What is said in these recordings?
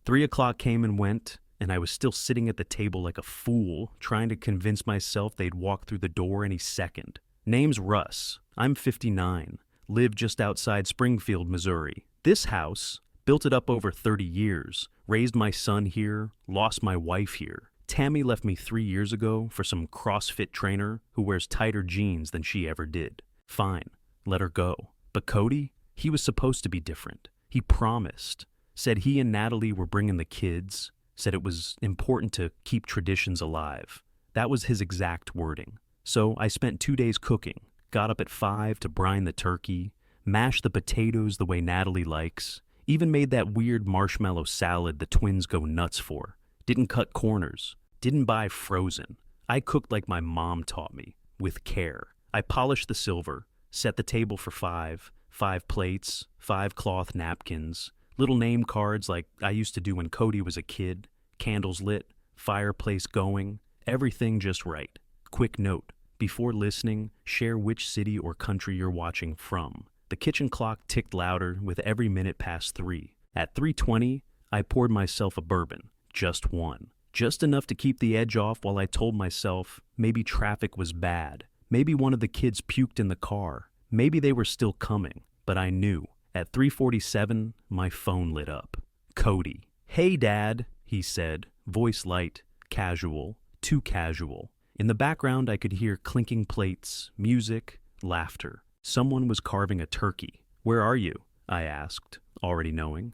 3 o'clock came and went, and I was still sitting at the table like a fool, trying to convince myself they'd walk through the door any second. Name's Russ. I'm 59. Live just outside Springfield, Missouri. This house, built it up over 30 years, raised my son here, lost my wife here. Tammy left me 3 years ago for some CrossFit trainer who wears tighter jeans than she ever did. Fine, let her go. But Cody, he was supposed to be different. He promised. Said he and Natalie were bringing the kids. Said it was important to keep traditions alive. That was his exact wording. So I spent 2 days cooking. Got up at 5 to brine the turkey, mashed the potatoes the way Natalie likes, even made that weird marshmallow salad the twins go nuts for. Didn't cut corners. Didn't buy frozen. I cooked like my mom taught me, with care. I polished the silver, set the table for 5 plates, 5 cloth napkins, little name cards like I used to do when Cody was a kid, candles lit, fireplace going, everything just right. Quick note, before listening, share which city or country you're watching from. The kitchen clock ticked louder with every minute past 3. At 3:20, I poured myself a bourbon, just one. Just enough to keep the edge off while I told myself maybe traffic was bad. Maybe one of the kids puked in the car. Maybe they were still coming. But I knew. At 3:47, my phone lit up. Cody. "Hey, Dad," he said, voice light, casual, too casual. In the background, I could hear clinking plates, music, laughter. Someone was carving a turkey. "Where are you?" I asked, already knowing.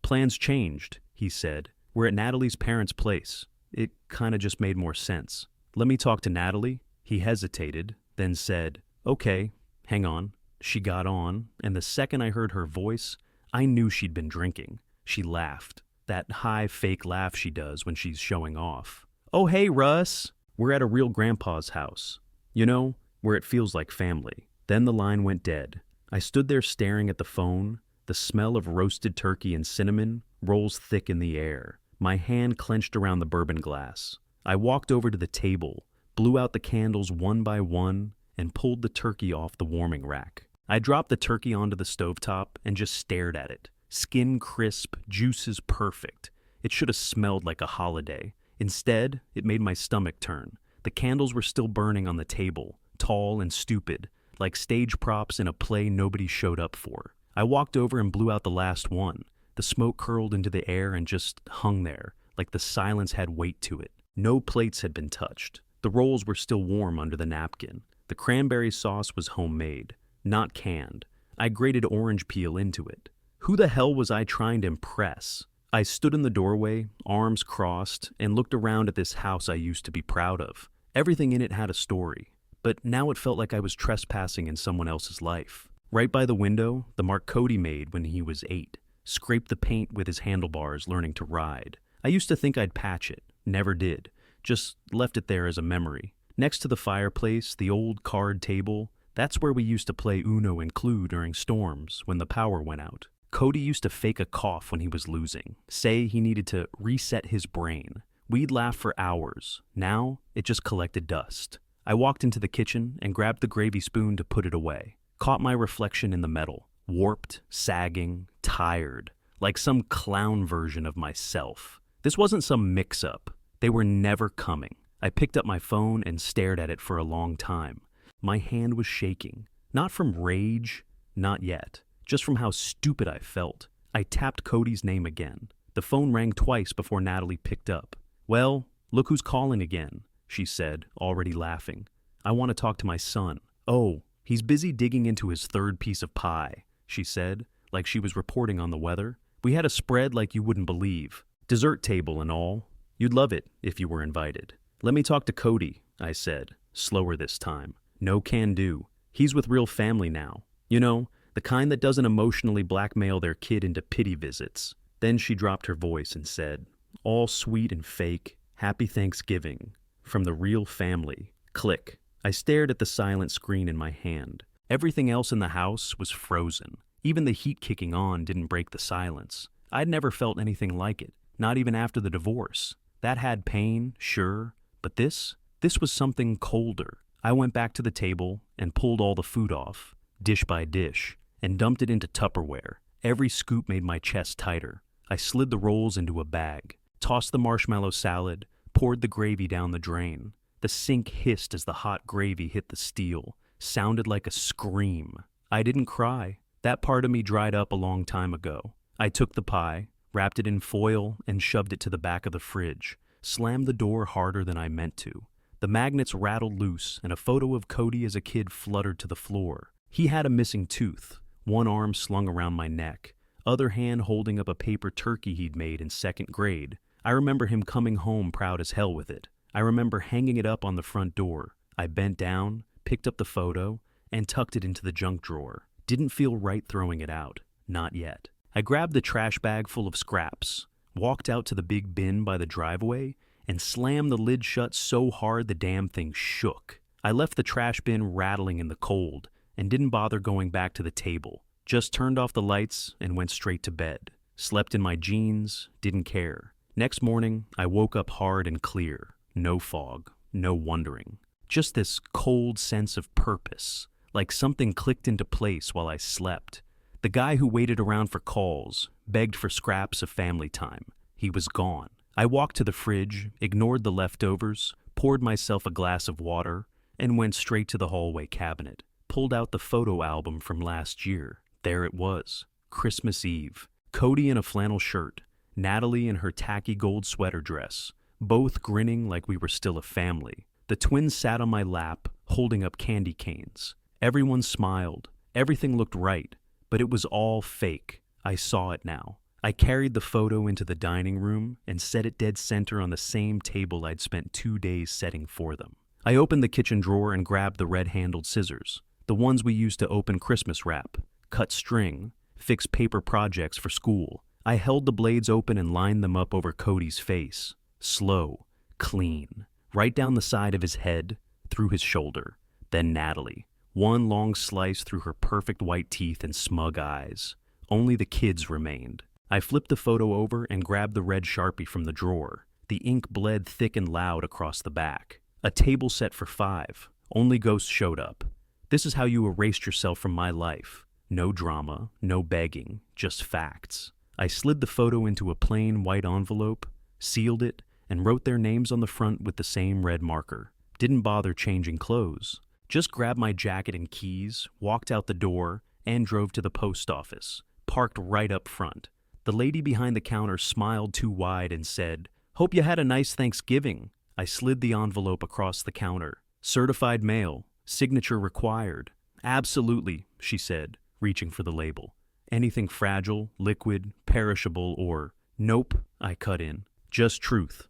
Plans changed," he said. "We're at Natalie's parents' place." It kinda just made more sense. "Let me talk to Natalie." He hesitated, then said, "Okay, hang on." She got on, and the second I heard her voice, I knew she'd been drinking. She laughed. That high fake laugh she does when she's showing off. "Oh, hey, Russ. We're at a real grandpa's house. You know, where it feels like family." Then the line went dead. I stood there staring at the phone. The smell of roasted turkey and cinnamon rolls thick in the air. My hand clenched around the bourbon glass. I walked over to the table, blew out the candles one by one, and pulled the turkey off the warming rack. I dropped the turkey onto the stovetop and just stared at it. Skin crisp, juices perfect. It should have smelled like a holiday. Instead, it made my stomach turn. The candles were still burning on the table, tall and stupid, like stage props in a play nobody showed up for. I walked over and blew out the last one. The smoke curled into the air and just hung there, like the silence had weight to it. No plates had been touched. The rolls were still warm under the napkin. The cranberry sauce was homemade, not canned. I grated orange peel into it. Who the hell was I trying to impress? I stood in the doorway, arms crossed, and looked around at this house I used to be proud of. Everything in it had a story, but now it felt like I was trespassing in someone else's life. Right by the window, the mark Cody made when he was 8, scraped the paint with his handlebars learning to ride. I used to think I'd patch it, never did, just left it there as a memory. Next to the fireplace, the old card table, that's where we used to play Uno and Clue during storms when the power went out. Cody used to fake a cough when he was losing, say he needed to reset his brain. We'd laugh for hours. Now, it just collected dust. I walked into the kitchen and grabbed the gravy spoon to put it away. Caught my reflection in the metal, warped, sagging, tired, like some clown version of myself. This wasn't some mix-up. They were never coming. I picked up my phone and stared at it for a long time. My hand was shaking. Not from rage, not yet. Just from how stupid I felt. I tapped Cody's name again. The phone rang twice before Natalie picked up. "Well, look who's calling again," she said, already laughing. "I want to talk to my son." "Oh, he's busy digging into his third piece of pie," she said, like she was reporting on the weather. "We had a spread like you wouldn't believe. Dessert table and all. You'd love it if you were invited." "Let me talk to Cody," I said, slower this time. "No can do. He's with real family now. You know, the kind that doesn't emotionally blackmail their kid into pity visits." Then she dropped her voice and said, all sweet and fake, "Happy Thanksgiving. From the real family." Click. I stared at the silent screen in my hand. Everything else in the house was frozen. Even the heat kicking on didn't break the silence. I'd never felt anything like it, not even after the divorce. That had pain, sure, but this was something colder. I went back to the table and pulled all the food off, dish by dish, and dumped it into Tupperware. Every scoop made my chest tighter. I slid the rolls into a bag, tossed the marshmallow salad, poured the gravy down the drain. The sink hissed as the hot gravy hit the steel, sounded like a scream. I didn't cry. That part of me dried up a long time ago. I took the pie, wrapped it in foil, and shoved it to the back of the fridge, slammed the door harder than I meant to. The magnets rattled loose, and a photo of Cody as a kid fluttered to the floor. He had a missing tooth, one arm slung around my neck, other hand holding up a paper turkey he'd made in second grade. I remember him coming home proud as hell with it. I remember hanging it up on the front door. I bent down, picked up the photo, and tucked it into the junk drawer. Didn't feel right throwing it out. Not yet. I grabbed the trash bag full of scraps, walked out to the big bin by the driveway, and slammed the lid shut so hard the damn thing shook. I left the trash bin rattling in the cold and didn't bother going back to the table. Just turned off the lights and went straight to bed. Slept in my jeans, didn't care. Next morning, I woke up hard and clear. No fog, no wondering. Just this cold sense of purpose, like something clicked into place while I slept. The guy who waited around for calls, begged for scraps of family time. He was gone. I walked to the fridge, ignored the leftovers, poured myself a glass of water, and went straight to the hallway cabinet. Pulled out the photo album from last year. There it was, Christmas Eve. Cody in a flannel shirt, Natalie in her tacky gold sweater dress, both grinning like we were still a family. The twins sat on my lap, holding up candy canes. Everyone smiled. Everything looked right, but it was all fake. I saw it now. I carried the photo into the dining room and set it dead center on the same table I'd spent 2 days setting for them. I opened the kitchen drawer and grabbed the red-handled scissors, the ones we used to open Christmas wrap, cut string, fix paper projects for school. I held the blades open and lined them up over Cody's face. Slow, clean, right down the side of his head, through his shoulder. Then Natalie. One long slice through her perfect white teeth and smug eyes. Only the kids remained. I flipped the photo over and grabbed the red Sharpie from the drawer. The ink bled thick and loud across the back. A table set for 5. Only ghosts showed up. This is how you erased yourself from my life. No drama, no begging, just facts. I slid the photo into a plain white envelope, sealed it, and wrote their names on the front with the same red marker. Didn't bother changing clothes. Just grabbed my jacket and keys, walked out the door, and drove to the post office, parked right up front. The lady behind the counter smiled too wide and said, "Hope you had a nice Thanksgiving." I slid the envelope across the counter. Certified mail, signature required. "Absolutely," she said, reaching for the label. "Anything fragile, liquid, perishable, or—" "Nope," I cut in. "Just truth."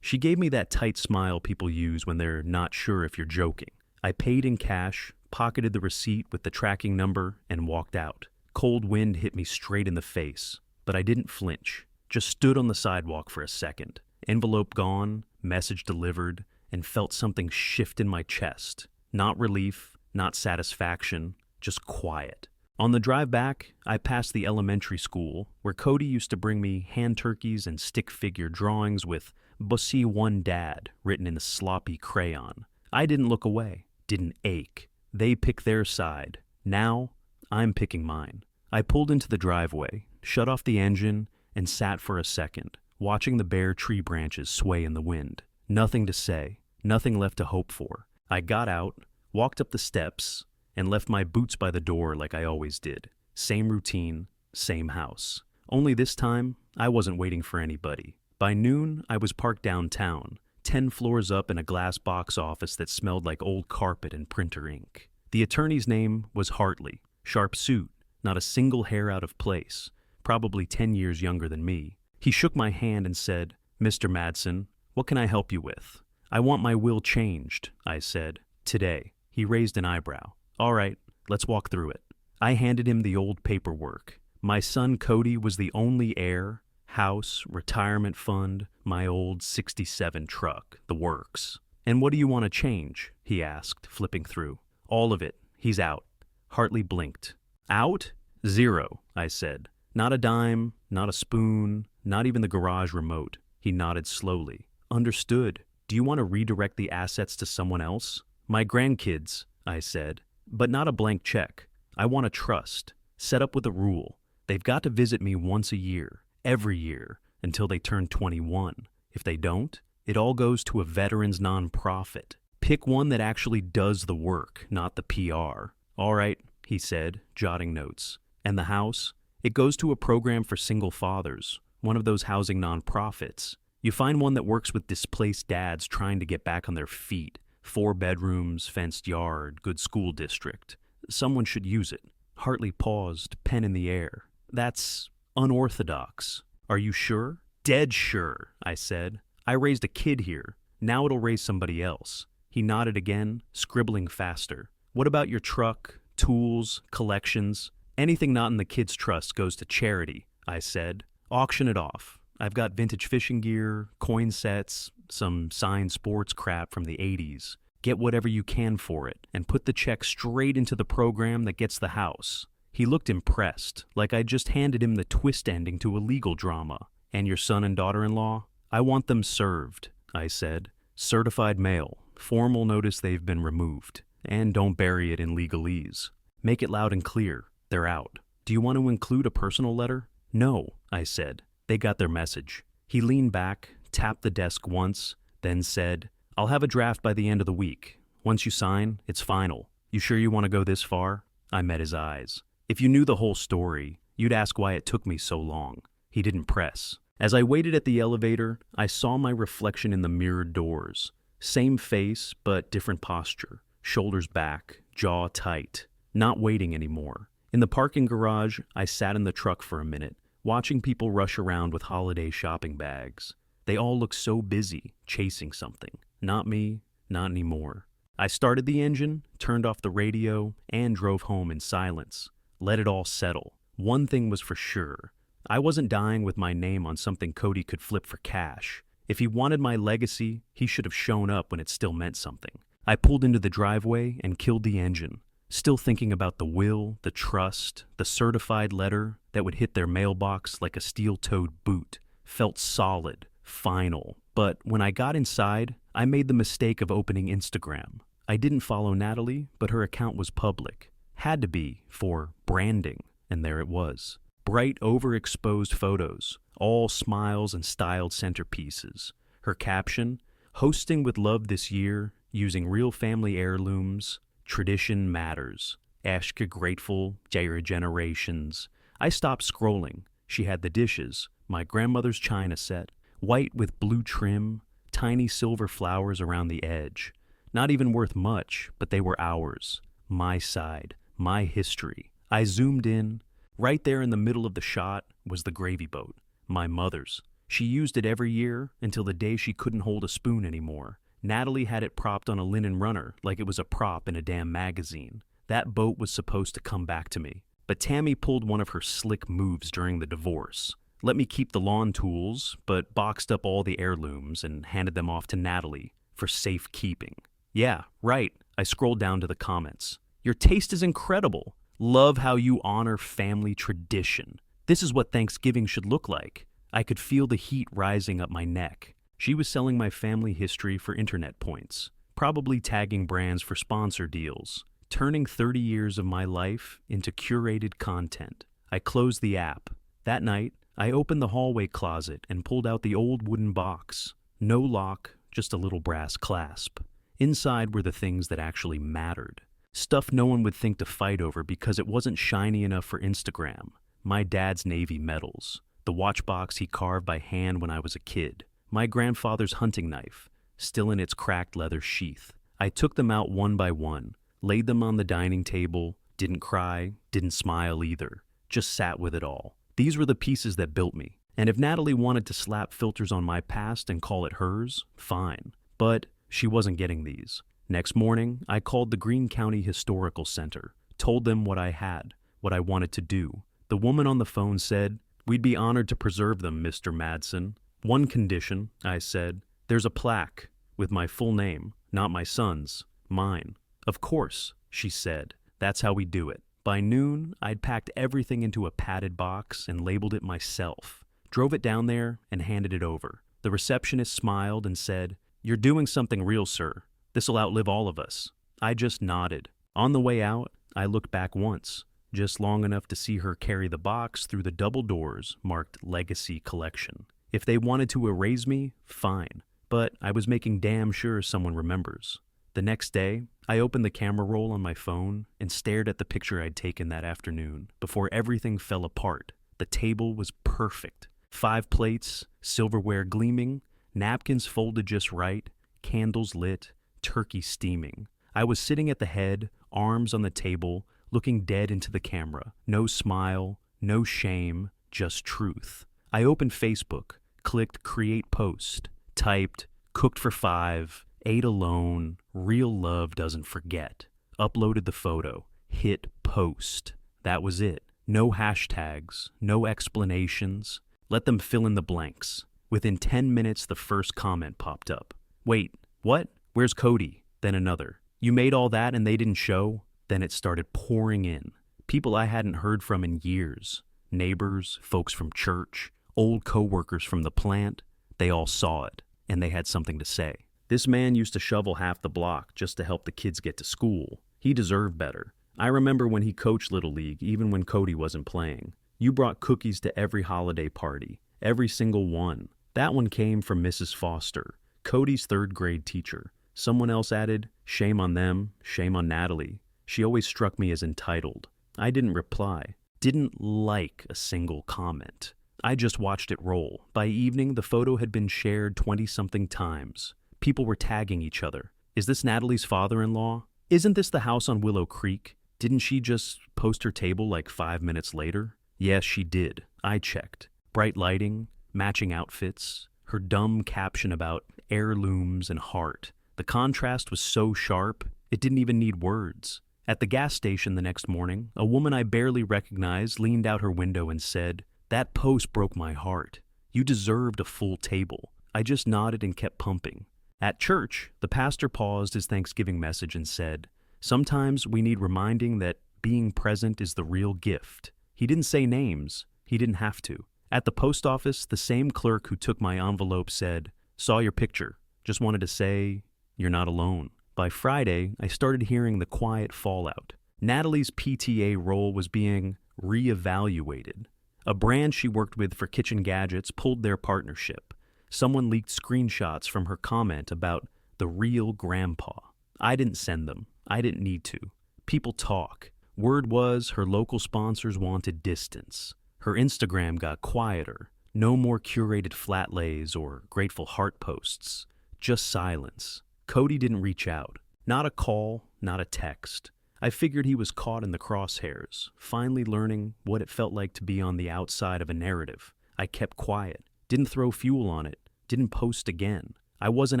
She gave me that tight smile people use when they're not sure if you're joking. I paid in cash, pocketed the receipt with the tracking number, and walked out. Cold wind hit me straight in the face, but I didn't flinch. Just stood on the sidewalk for a second. Envelope gone, message delivered, and felt something shift in my chest. Not relief, not satisfaction, just quiet. On the drive back, I passed the elementary school, where Cody used to bring me hand turkeys and stick figure drawings with "Bussy One Dad" written in a sloppy crayon. I didn't look away, didn't ache. They picked their side. Now, I'm picking mine. I pulled into the driveway, shut off the engine, and sat for a second, watching the bare tree branches sway in the wind. Nothing to say, nothing left to hope for. I got out, walked up the steps, and left my boots by the door like I always did. Same routine, same house. Only this time, I wasn't waiting for anybody. By noon, I was parked downtown, 10 floors up in a glass box office that smelled like old carpet and printer ink. The attorney's name was Hartley. Sharp suit, not a single hair out of place, probably 10 years younger than me. He shook my hand and said, "Mr. Madsen, what can I help you with?" "I want my will changed," I said. "Today." He raised an eyebrow. "All right, let's walk through it." I handed him the old paperwork. My son Cody was the only heir, house, retirement fund, my old '67 truck, the works. "And what do you want to change?" he asked, flipping through. "All of it. He's out." Hartley blinked. "Out? 0, I said. "Not a dime, not a spoon, not even the garage remote." He nodded slowly. "Understood. Do you want to redirect the assets to someone else?" "My grandkids," I said. "But not a blank check. I want a trust, set up with a rule. They've got to visit me once a year. every year until they turn 21. If they don't, it all goes to a veterans nonprofit. Pick one that actually does the work, not the PR. All right, he said, jotting notes. And the house? It goes to a program for single fathers, one of those housing nonprofits. You find one that works with displaced dads trying to get back on their feet. 4 bedrooms, fenced yard, good school district. Someone should use it. Hartley paused, pen in the air. That's unorthodox. Are you sure? Dead sure, I said. I raised a kid here. Now it'll raise somebody else. He nodded again, scribbling faster. What about your truck, tools, collections? Anything not in the kids' trust goes to charity, I said. Auction it off. I've got vintage fishing gear, coin sets, some signed sports crap from the 80s. Get whatever you can for it, and put the check straight into the program that gets the house. He looked impressed, like I'd just handed him the twist ending to a legal drama. And your son and daughter-in-law? I want them served, I said. Certified mail. Formal notice they've been removed. And don't bury it in legalese. Make it loud and clear. They're out. Do you want to include a personal letter? No, I said. They got their message. He leaned back, tapped the desk once, then said, I'll have a draft by the end of the week. Once you sign, it's final. You sure you want to go this far? I met his eyes. If you knew the whole story, you'd ask why it took me so long. He didn't press. As I waited at the elevator, I saw my reflection in the mirrored doors. Same face, but different posture. Shoulders back, jaw tight. Not waiting anymore. In the parking garage, I sat in the truck for a minute, watching people rush around with holiday shopping bags. They all looked so busy, chasing something. Not me, not anymore. I started the engine, turned off the radio, and drove home in silence. Let it all settle. One thing was for sure. I wasn't dying with my name on something Cody could flip for cash. If he wanted my legacy, he should have shown up when it still meant something. I pulled into the driveway and killed the engine, still thinking about the will, the trust, the certified letter that would hit their mailbox like a steel-toed boot. Felt solid, final. But when I got inside, I made the mistake of opening Instagram. I didn't follow Natalie, but her account was public. Had to be, for branding, and there it was. Bright, overexposed photos, all smiles and styled centerpieces. Her caption, hosting with love this year, using real family heirlooms, tradition matters, Ashka grateful, Jaira generations. I stopped scrolling. She had the dishes, my grandmother's china set, white with blue trim, tiny silver flowers around the edge. Not even worth much, but they were ours. My side, my history. I zoomed in. Right there in the middle of the shot was the gravy boat, my mother's. She used it every year until the day she couldn't hold a spoon anymore. Natalie had it propped on a linen runner like it was a prop in a damn magazine. That boat was supposed to come back to me. But Tammy pulled one of her slick moves during the divorce. Let me keep the lawn tools, but boxed up all the heirlooms and handed them off to Natalie for safekeeping. Yeah, right. I scrolled down to the comments. Your taste is incredible. Love how you honor family tradition. This is what Thanksgiving should look like. I could feel the heat rising up my neck. She was selling my family history for internet points, probably tagging brands for sponsor deals, turning 30 years of my life into curated content. I closed the app. That night, I opened the hallway closet and pulled out the old wooden box. No lock, just a little brass clasp. Inside were the things that actually mattered. Stuff no one would think to fight over because it wasn't shiny enough for Instagram. My dad's Navy medals. The watch box he carved by hand when I was a kid. My grandfather's hunting knife, still in its cracked leather sheath. I took them out one by one, laid them on the dining table, didn't cry, didn't smile either. Just sat with it all. These were the pieces that built me. And if Natalie wanted to slap filters on my past and call it hers, fine. But she wasn't getting these. Next morning, I called the Greene County Historical Center, told them what I had, what I wanted to do. The woman on the phone said, "We'd be honored to preserve them, Mr. Madsen. One condition," I said, "there's a plaque with my full name, not my son's, mine." "Of course," she said, "that's how we do it." By noon, I'd packed everything into a padded box and labeled it myself. Drove it down there and handed it over. The receptionist smiled and said, "You're doing something real, sir. This'll outlive all of us." I just nodded. On the way out, I looked back once. just long enough to see her carry the box through the double doors marked Legacy Collection. If they wanted to erase me, fine, but I was making damn sure someone remembers. The next day, I opened the camera roll on my phone and stared at the picture I'd taken that afternoon before everything fell apart. The table was perfect. 5 plates, silverware gleaming, napkins folded just right, candles lit, turkey steaming. I was sitting at the head, arms on the table, looking dead into the camera. No smile, no shame, just truth. I opened Facebook, clicked Create Post, typed, cooked for 5, ate alone, real love doesn't forget. Uploaded the photo, hit post. That was it. No hashtags, no explanations. Let them fill in the blanks. Within 10 minutes, the first comment popped up. Wait, what? Where's Cody? Then another. You made all that and they didn't show? Then it started pouring in. People I hadn't heard from in years. Neighbors, folks from church, old coworkers from the plant. They all saw it, and they had something to say. This man used to shovel half the block just to help the kids get to school. He deserved better. I remember when he coached Little League, even when Cody wasn't playing. You brought cookies to every holiday party, every single one. That one came from Mrs. Foster, Cody's 3rd grade teacher. Someone else added, shame on them, shame on Natalie. She always struck me as entitled. I didn't reply, didn't like a single comment. I just watched it roll. By evening, the photo had been shared 20-something times. People were tagging each other. Is this Natalie's father-in-law? Isn't this the house on Willow Creek? Didn't she just post her table like 5 minutes later? Yes, she did. I checked. Bright lighting, matching outfits, her dumb caption about heirlooms and heart. The contrast was so sharp, it didn't even need words. At the gas station the next morning, a woman I barely recognized leaned out her window and said, "That post broke my heart. You deserved a full table." I just nodded and kept pumping. At church, the pastor paused his Thanksgiving message and said, "Sometimes we need reminding that being present is the real gift." He didn't say names. He didn't have to. At the post office, the same clerk who took my envelope said, "Saw your picture. Just wanted to say, you're not alone." By Friday, I started hearing the quiet fallout. Natalie's PTA role was being reevaluated. A brand she worked with for kitchen gadgets pulled their partnership. Someone leaked screenshots from her comment about the real grandpa. I didn't send them. I didn't need to. People talk. Word was her local sponsors wanted distance. Her Instagram got quieter. No more curated flat lays or grateful heart posts. Just silence. Cody didn't reach out. Not a call, not a text. I figured he was caught in the crosshairs, finally learning what it felt like to be on the outside of a narrative. I kept quiet. Didn't throw fuel on it. Didn't post again. I wasn't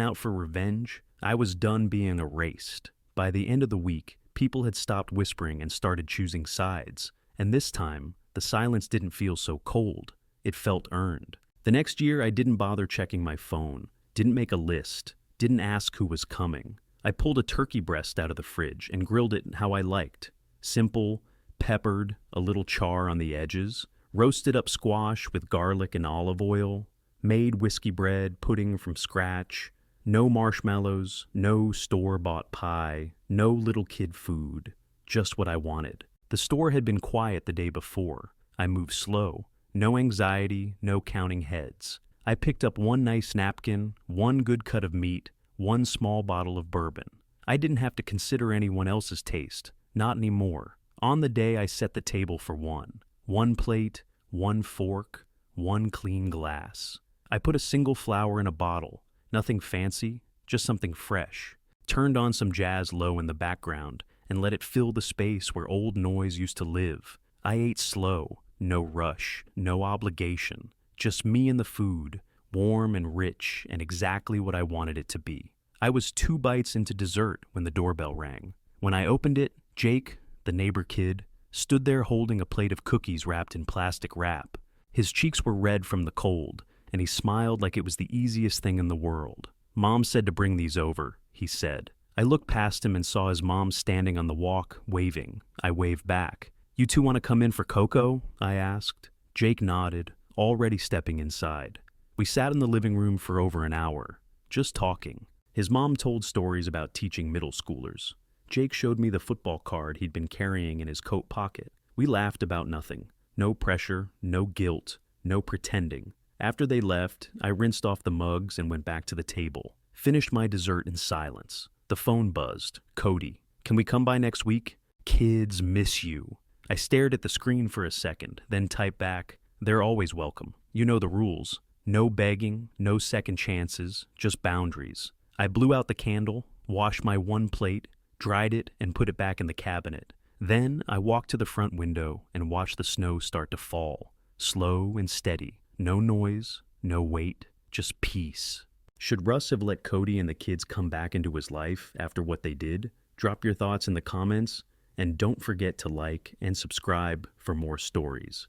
out for revenge. I was done being erased. By the end of the week, people had stopped whispering and started choosing sides. And this time, the silence didn't feel so cold. It felt earned. The next year, I didn't bother checking my phone. Didn't make a list. Didn't ask who was coming. I pulled a turkey breast out of the fridge and grilled it how I liked. Simple, peppered, a little char on the edges, roasted up squash with garlic and olive oil, made whiskey bread pudding from scratch, no marshmallows, no store-bought pie, no little kid food, just what I wanted. The store had been quiet the day before. I moved slow, no anxiety, no counting heads. I picked up one nice napkin, one good cut of meat, one small bottle of bourbon. I didn't have to consider anyone else's taste, not anymore. On the day, I set the table for one. One plate, one fork, one clean glass. I put a single flower in a bottle, nothing fancy, just something fresh. Turned on some jazz low in the background and let it fill the space where old noise used to live. I ate slow, no rush, no obligation. Just me and the food, warm and rich and exactly what I wanted it to be. I was 2 bites into dessert when the doorbell rang. When I opened it, Jake, the neighbor kid, stood there holding a plate of cookies wrapped in plastic wrap. His cheeks were red from the cold, and he smiled like it was the easiest thing in the world. "Mom said to bring these over," he said. I looked past him and saw his mom standing on the walk, waving. I waved back. "You two want to come in for cocoa?" I asked. Jake nodded, already stepping inside. We sat in the living room for over an hour, just talking. His mom told stories about teaching middle schoolers. Jake showed me the football card he'd been carrying in his coat pocket. We laughed about nothing. No pressure, no guilt, no pretending. After they left, I rinsed off the mugs and went back to the table. Finished my dessert in silence. The phone buzzed. Cody, can we come by next week? Kids miss you. I stared at the screen for a second, then typed back, they're always welcome. You know the rules. No begging, no second chances, just boundaries. I blew out the candle, washed my one plate, dried it, and put it back in the cabinet. Then I walked to the front window and watched the snow start to fall. Slow and steady. No noise, no weight, just peace. Should Russ have let Cody and the kids come back into his life after what they did? Drop your thoughts in the comments, and don't forget to like and subscribe for more stories.